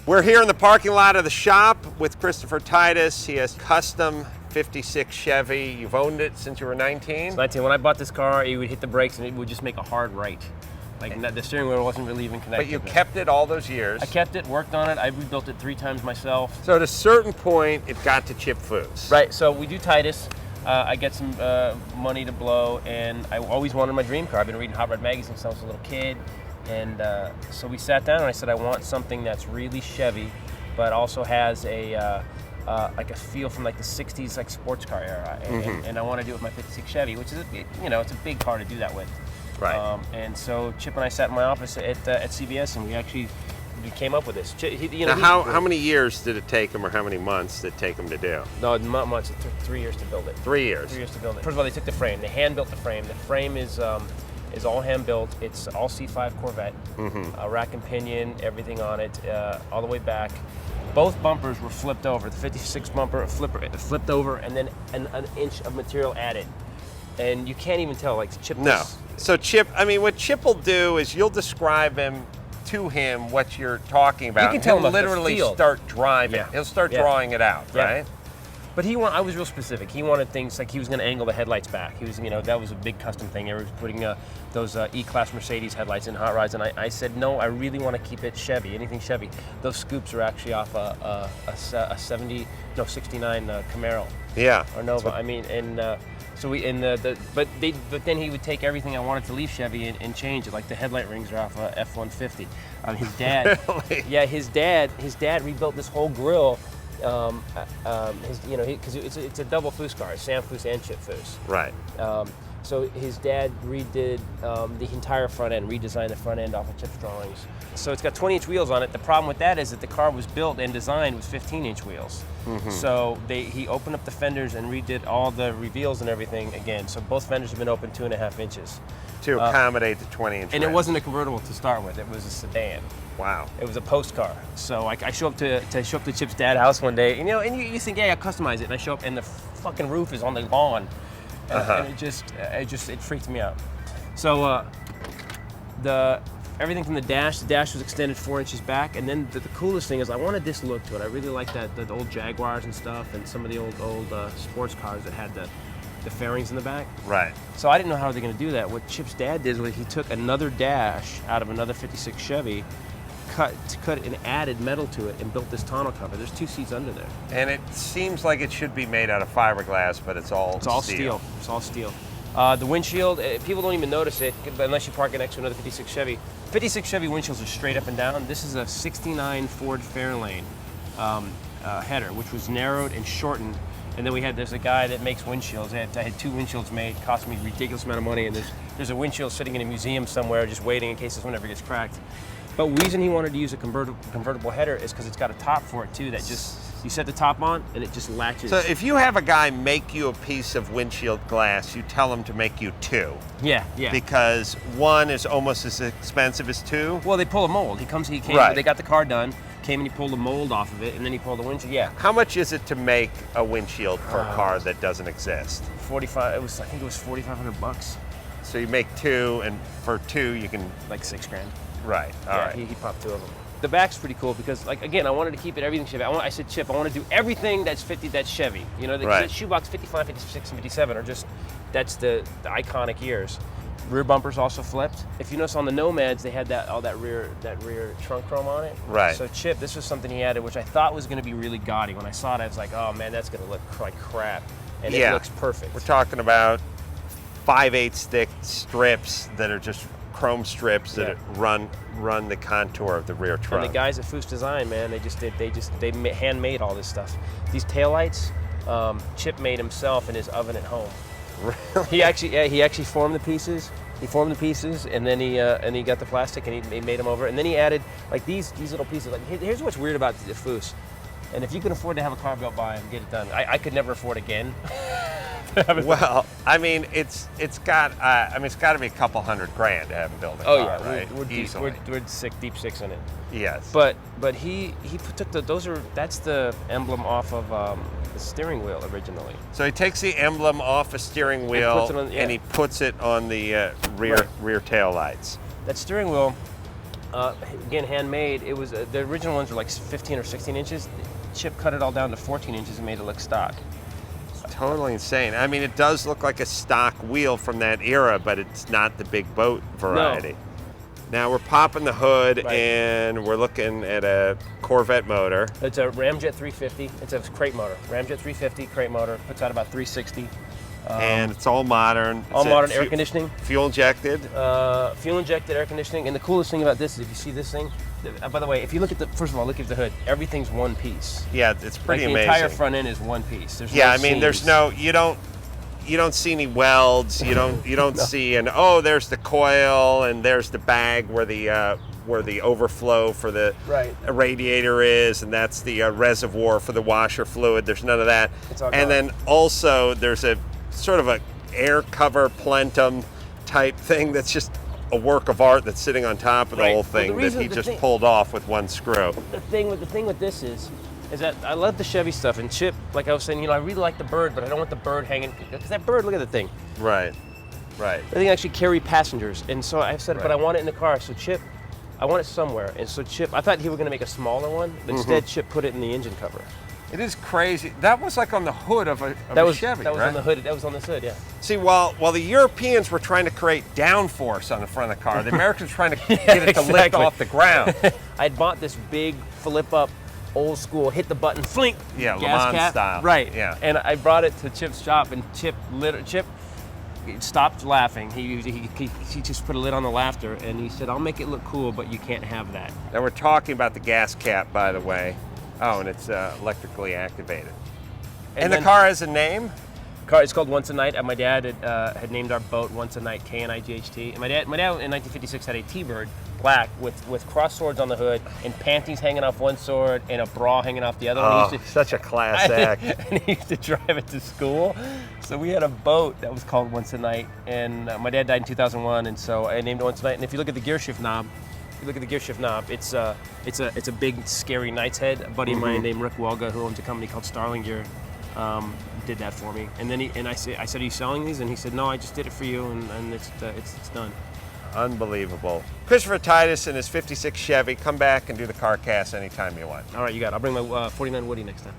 We're here in the parking lot of the shop with Christopher Titus. He has custom 56 Chevy. You've owned it since you were 19? It's 19. When I bought this car, it would hit the brakes and it would just make a hard right. Like the steering wheel wasn't really even connected. But you kept it all those years. I kept it, worked on it. I rebuilt it 3 times myself. So at a certain point, it got to Chip Foose. Right, so we do Titus. I get some money to blow, and I always wanted my dream car. I've been reading Hot Rod magazine since I was a little kid. And so we sat down and I said, I want something that's really Chevy, but also has a like a feel from like the 60s like sports car era. And I want to do it with my 56 Chevy, which is, it's a big car to do that with. Right. And so Chip and I sat in my office at CBS, and we came up with this. Now, how many years did it take him, or how many months did it take him to do? No, not months. It took 3 years to build it. 3 years? 3 years to build it. First of all, they took the frame. They hand-built the frame. The frame is all hand-built. It's all C5 Corvette. Rack and pinion, everything on it, all the way back. Both bumpers were flipped over. The 56 bumper flipped over, and then an inch of material added. And you can't even tell, like Chip. No. So Chip, what Chip will do is you'll describe to him what you're talking about. You can tell him literally start driving. Yeah. He'll start drawing it out, right? But I was real specific. He wanted things like he was going to angle the headlights back. He was, that was a big custom thing. They were putting those E-Class Mercedes headlights in hot rods, and I said, no, I really want to keep it Chevy, anything Chevy. Those scoops are actually off a 69 Camaro. Yeah. Or Nova. But then he would take everything I wanted to leave Chevy and change it. Like the headlight rings are off a F-150. His dad, really? Yeah, his dad rebuilt this whole grill. Because it's a double Foose car, Sam Foose and Chip Foose. Right. So his dad redid the entire front end, redesigned the front end off of Chip's drawings. So it's got 20-inch wheels on it. The problem with that is that the car was built and designed with 15-inch wheels. So he opened up the fenders and redid all the reveals and everything again. So both fenders have been opened 2.5 inches. To accommodate the 20-inch And it wasn't a convertible to start with. It was a sedan. Wow. It was a post car. So I show up to Chip's dad's house one day, and you think, yeah, I'll customize it. And I show up, and the fucking roof is on the lawn. And it freaked me out. So everything from the dash was extended 4 inches back, and then the coolest thing is I wanted this look to it. I really like the old Jaguars and stuff, and some of the old sports cars that had the fairings in the back. Right. So I didn't know how they were going to do that. What Chip's dad did was he took another dash out of another 56 Chevy, cut and added metal to it, and built this tonneau cover. There's 2 seats under there. And it seems like it should be made out of fiberglass, but it's all steel. It's all steel. The windshield, people don't even notice it unless you park it next to another 56 Chevy. 56 Chevy windshields are straight up and down. This is a 69 Ford Fairlane header, which was narrowed and shortened. And then there's a guy that makes windshields. I had 2 windshields made, cost me a ridiculous amount of money, and there's a windshield sitting in a museum somewhere just waiting in case this one ever gets cracked. But the reason he wanted to use a convertible header is because it's got a top for it too that you set the top on and it just latches. So if you have a guy make you a piece of windshield glass, you tell him to make you 2. Yeah. Because 1 is almost as expensive as 2. Well, they pull a mold. He came, right. They got the car done, came and he pulled a mold off of it, and then he pulled the windshield. Yeah. How much is it to make a windshield for a car that doesn't exist? I think it was $4,500. So you make 2, and for 2 you can like $6,000. Right. All right. He popped 2 of them. The back's pretty cool because, again, I wanted to keep it everything Chevy. I said, Chip, I want to do everything that's Chevy. The shoebox 55, 56, and 57 are just, that's the iconic years. Rear bumpers also flipped. If you notice on the Nomads, they had all that rear trunk chrome on it. Right. So Chip, this was something he added, which I thought was going to be really gaudy. When I saw it, I was like, oh man, that's going to look like crap. And it looks perfect. We're talking about 5/8 thick strips that are just chrome strips that run the contour of the rear trunk. And the guys at Foose Design, man, they handmade all this stuff. These taillights, Chip made himself in his oven at home. Really? He actually formed the pieces. He formed the pieces, and then he got the plastic and he made them over. And then he added like these little pieces. Like here's what's weird about the Foose. And if you can afford to have a car built by him, get it done. I could never afford again. Well, it's got to be a couple $100,000 to have him build a car, right? We're deep six in it. Yes. But he took that's the emblem off of the steering wheel originally. So he takes the emblem off a steering wheel and he puts it on the rear tail lights. That steering wheel, Again, handmade. It was the original ones were like 15 or 16 inches. Chip cut it all down to 14 inches and made it look stock. Totally insane. I mean, it does look like a stock wheel from that era, but it's not the big boat variety. No. Now we're popping the hood, Right. and we're looking at a Corvette motor. It's a Ramjet 350. It's a crate motor. Ramjet 350 crate motor. Puts out about 360. And it's all modern. All It's modern air conditioning. Fuel injected. Fuel injected air conditioning. And the coolest thing about this is if you see this thing, by the way, if you look at first of all, look at the hood. Everything's one piece. Yeah, it's pretty Like amazing. the entire front end is one piece. There's Yeah, no I mean, there's seams. no, you don't see any welds. You don't see there's the coil and there's the bag where the overflow for the Right. radiator is, and that's the reservoir for the washer fluid. There's none of that. It's all and gone. then also there's a sort of a air cover plenum type thing that's just a work of art that's sitting on top of the Right. whole Well, thing the that reason- he the just thing- pulled off with one screw. The thing with this is that I love the Chevy stuff, and Chip, like I was saying, I really like the bird, but I don't want the bird hanging, because that bird, look at the thing. Right. Right. The thing actually carry passengers, and so I said, but Right. I want it in the car. So Chip, I want it somewhere, and so Chip, I thought he was going to make a smaller one, but Mm-hmm. instead Chip put it in the engine cover. It is crazy. That was like on the hood of a That was Chevy, that was right? on the hood. That was on the hood, yeah. See, while the Europeans were trying to create downforce on the front of the car, the Americans were trying to get it to lift exactly. off the ground. I'd bought this big flip up, old school, hit the button, flink, Yeah, Le gas Mans cap, style. right? Yeah. And I brought it to Chip's shop, and Chip stopped laughing. He just put a lid on the laughter, and he said, "I'll make it look cool, but you can't have that." Now we're talking about the gas cap, by the way. Oh, and it's electrically activated. And the then- car has a name? It's called Once a Night. My dad had named our boat Once a Night, K-N-I-G-H-T. And my dad in 1956 had a T-Bird, black, with cross swords on the hood, and panties hanging off one sword, and a bra hanging off the other one. Oh, He used to- such a class act. and he used to drive it to school. So we had a boat that was called Once a Night, and my dad died in 2001, and so I named it Once a Night. And if you look at the gear shift knob, it's a big scary knight's head. A buddy of mine named Rick Welga, who owns a company called Starling Gear, did that for me. And then I said, "Are you selling these?" And he said, "No, I just did it for you, and it's done." Unbelievable. Christopher Titus and his 56 Chevy. Come back and do the car cast anytime you want. All right, you got it. I'll bring my 49 Woody next time.